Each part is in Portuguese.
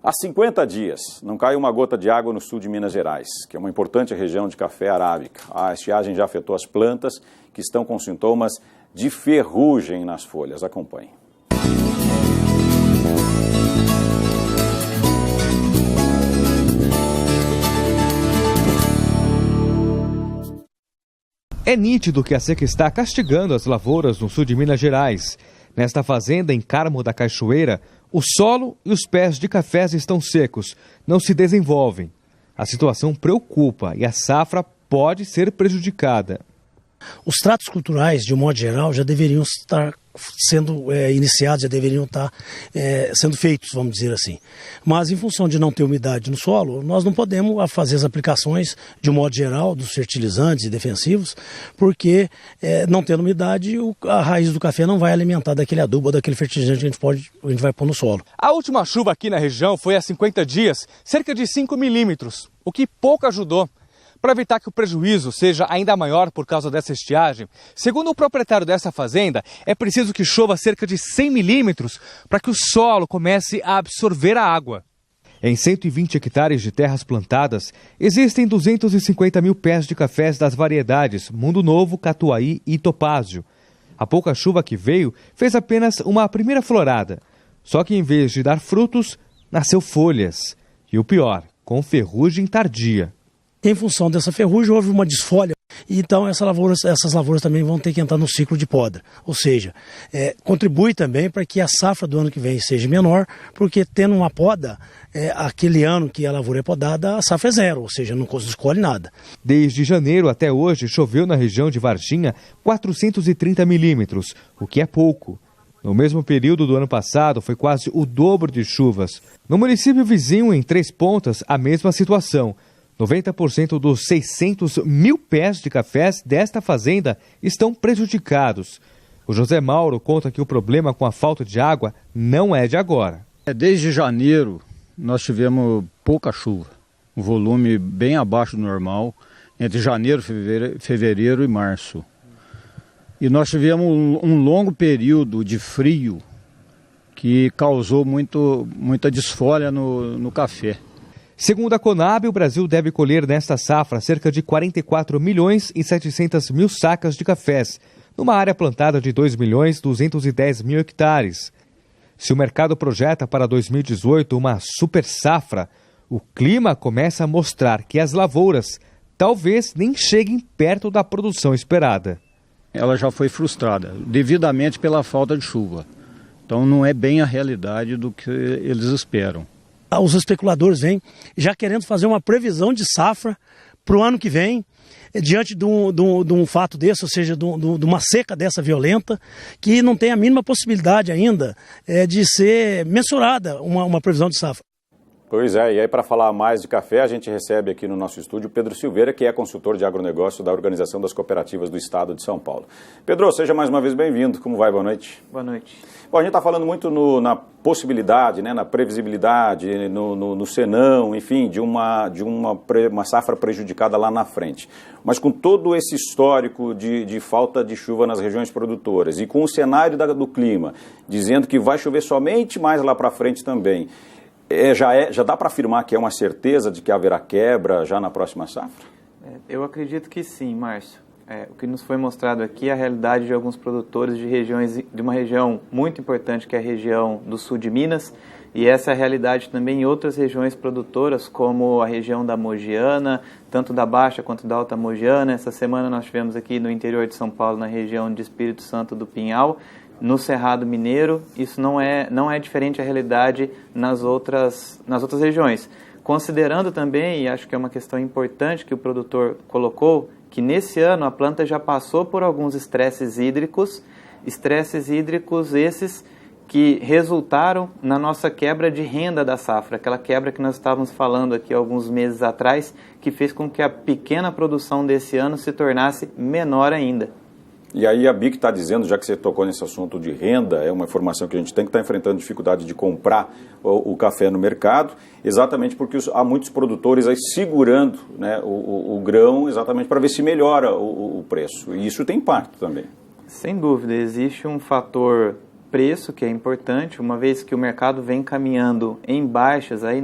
Há 50 dias não cai uma gota de água no sul de Minas Gerais, que é uma importante região de café arábica. A estiagem já afetou as plantas, que estão com sintomas de ferrugem nas folhas. Acompanhe. É nítido que a seca está castigando as lavouras no sul de Minas Gerais. Nesta fazenda, em Carmo da Cachoeira, o solo e os pés de cafés estão secos, não se desenvolvem. A situação preocupa e a safra pode ser prejudicada. Os tratos culturais, de um modo geral, já deveriam estar sendo iniciados, já deveriam estar sendo feitos, vamos dizer assim. Mas, em função de não ter umidade no solo, nós não podemos fazer as aplicações, de um modo geral, dos fertilizantes e defensivos, porque, não tendo umidade, a raiz do café não vai alimentar daquele adubo ou daquele fertilizante que a gente vai pôr no solo. A última chuva aqui na região foi há 50 dias, cerca de 5 milímetros, o que pouco ajudou. Para evitar que o prejuízo seja ainda maior por causa dessa estiagem, segundo o proprietário dessa fazenda, é preciso que chova cerca de 100 milímetros para que o solo comece a absorver a água. Em 120 hectares de terras plantadas, existem 250 mil pés de cafés das variedades Mundo Novo, Catuai e Topázio. A pouca chuva que veio fez apenas uma primeira florada. Só que em vez de dar frutos, nasceu folhas. E o pior, com ferrugem tardia. Em função dessa ferrugem, houve uma desfolha, então essas lavouras também vão ter que entrar no ciclo de poda. Ou seja, contribui também para que a safra do ano que vem seja menor, porque tendo uma poda, aquele ano que a lavoura é podada, a safra é zero, ou seja, não escolhe nada. Desde janeiro até hoje, choveu na região de Varginha 430 milímetros, o que é pouco. No mesmo período do ano passado, foi quase o dobro de chuvas. No município vizinho, em Três Pontas, a mesma situação. 90% dos 600 mil pés de cafés desta fazenda estão prejudicados. O José Mauro conta que o problema com a falta de água não é de agora. Desde janeiro nós tivemos pouca chuva, um volume bem abaixo do normal, entre janeiro, fevereiro e março. E nós tivemos um longo período de frio que causou muita desfolha no café. Segundo a Conab, o Brasil deve colher nesta safra cerca de 44 milhões e 700 mil sacas de cafés, numa área plantada de 2 milhões 210 mil hectares. Se o mercado projeta para 2018 uma super safra, o clima começa a mostrar que as lavouras talvez nem cheguem perto da produção esperada. Ela já foi frustrada, devidamente pela falta de chuva. Então não é bem a realidade do que eles esperam. Os especuladores vêm já querendo fazer uma previsão de safra para o ano que vem, diante de um fato desse, ou seja, de uma seca dessa violenta, que não tem a mínima possibilidade ainda de ser mensurada uma previsão de safra. Pois é, e aí para falar mais de café, a gente recebe aqui no nosso estúdio Pedro Silveira, que é consultor de agronegócio da Organização das Cooperativas do Estado de São Paulo. Pedro, seja mais uma vez bem-vindo. Como vai? Boa noite. Boa noite. Bom, a gente está falando muito na possibilidade, né, na previsibilidade, no senão, enfim, de uma safra prejudicada lá na frente. Mas com todo esse histórico de falta de chuva nas regiões produtoras e com o cenário do clima, dizendo que vai chover somente mais lá para frente também, já dá para afirmar que é uma certeza de que haverá quebra já na próxima safra? Eu acredito que sim, Márcio. O que nos foi mostrado aqui é a realidade de alguns produtores de uma região muito importante, que é a região do sul de Minas, e essa é a realidade também em outras regiões produtoras, como a região da Mogiana, tanto da Baixa quanto da Alta Mogiana. Essa semana nós tivemos aqui no interior de São Paulo, na região de Espírito Santo do Pinhal, no Cerrado Mineiro. Isso não é diferente a realidade nas outras regiões. Considerando também, e acho que é uma questão importante que o produtor colocou, que nesse ano a planta já passou por alguns estresses hídricos esses que resultaram na nossa quebra de renda da safra, aquela quebra que nós estávamos falando aqui alguns meses atrás, que fez com que a pequena produção desse ano se tornasse menor ainda. E aí a BIC está dizendo, já que você tocou nesse assunto de renda, é uma informação que a gente tem que estar enfrentando dificuldade de comprar o café no mercado, exatamente porque há muitos produtores aí segurando, né, o grão, exatamente para ver se melhora o preço. E isso tem impacto também. Sem dúvida, existe um fator preço, que é importante, uma vez que o mercado vem caminhando em baixas, aí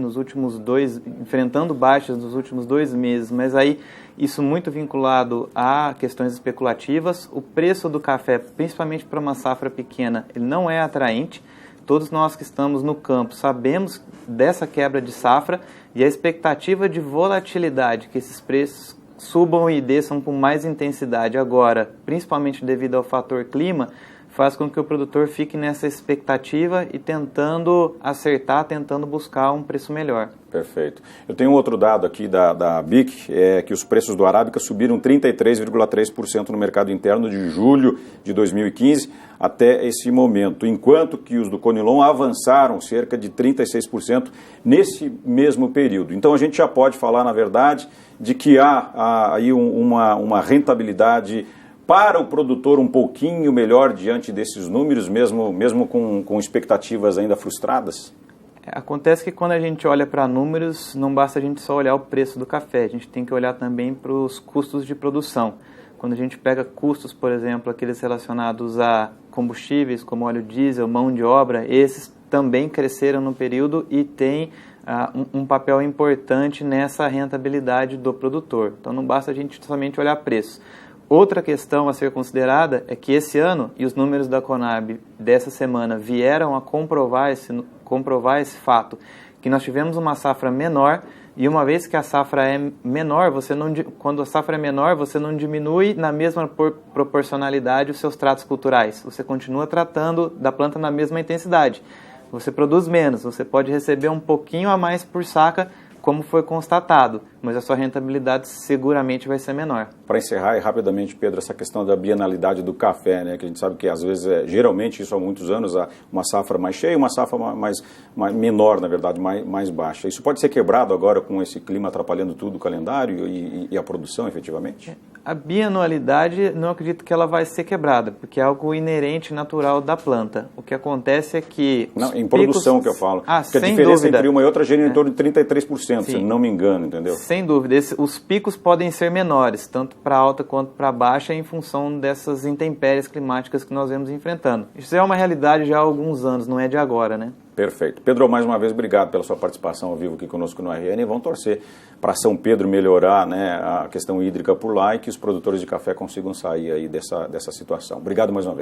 enfrentando baixas nos últimos 2 meses, mas aí isso muito vinculado a questões especulativas. O preço do café, principalmente para uma safra pequena, ele não é atraente. Todos nós que estamos no campo sabemos dessa quebra de safra e a expectativa de volatilidade, que esses preços subam e desçam com mais intensidade agora, principalmente devido ao fator clima, faz com que o produtor fique nessa expectativa e tentando acertar, tentando buscar um preço melhor. Perfeito. Eu tenho outro dado aqui da BIC, que os preços do Arábica subiram 33,3% no mercado interno de julho de 2015 até esse momento, enquanto que os do Conilon avançaram cerca de 36% nesse mesmo período. Então a gente já pode falar, na verdade, de que há aí uma rentabilidade para o produtor um pouquinho melhor diante desses números, mesmo com expectativas ainda frustradas? Acontece que quando a gente olha para números, não basta a gente só olhar o preço do café, a gente tem que olhar também para os custos de produção. Quando a gente pega custos, por exemplo, aqueles relacionados a combustíveis, como óleo diesel, mão de obra, esses também cresceram no período e têm um papel importante nessa rentabilidade do produtor. Então não basta a gente somente olhar preço. Outra questão a ser considerada é que esse ano, e os números da Conab dessa semana vieram a comprovar esse fato, que nós tivemos uma safra menor, e uma vez que a safra é menor, quando a safra é menor, você não diminui na mesma proporcionalidade os seus tratos culturais. Você continua tratando da planta na mesma intensidade. Você produz menos, você pode receber um pouquinho a mais por saca, como foi constatado, mas a sua rentabilidade seguramente vai ser menor. Para encerrar e rapidamente, Pedro, essa questão da bienalidade do café, né, que a gente sabe que às vezes, geralmente isso há muitos anos, há uma safra mais cheia e uma safra mais menor, na verdade, mais baixa. Isso pode ser quebrado agora com esse clima atrapalhando tudo, o calendário e a produção, efetivamente? A bianualidade, não acredito que ela vai ser quebrada, porque é algo inerente, natural da planta. O que acontece é que... Não, em produção que eu falo. Porque a sem diferença dúvida. entre uma e outra gira em torno de 33%, Sim. se não me engano, entendeu? Sem dúvida. Os picos podem ser menores, tanto para alta quanto para baixa, em função dessas intempéries climáticas que nós vemos enfrentando. Isso é uma realidade já há alguns anos, não é de agora, né? Perfeito. Pedro, mais uma vez, obrigado pela sua participação ao vivo aqui conosco no RN. E vamos torcer para São Pedro melhorar, né, a questão hídrica por lá e que os produtores de café consigam sair aí dessa situação. Obrigado mais uma vez.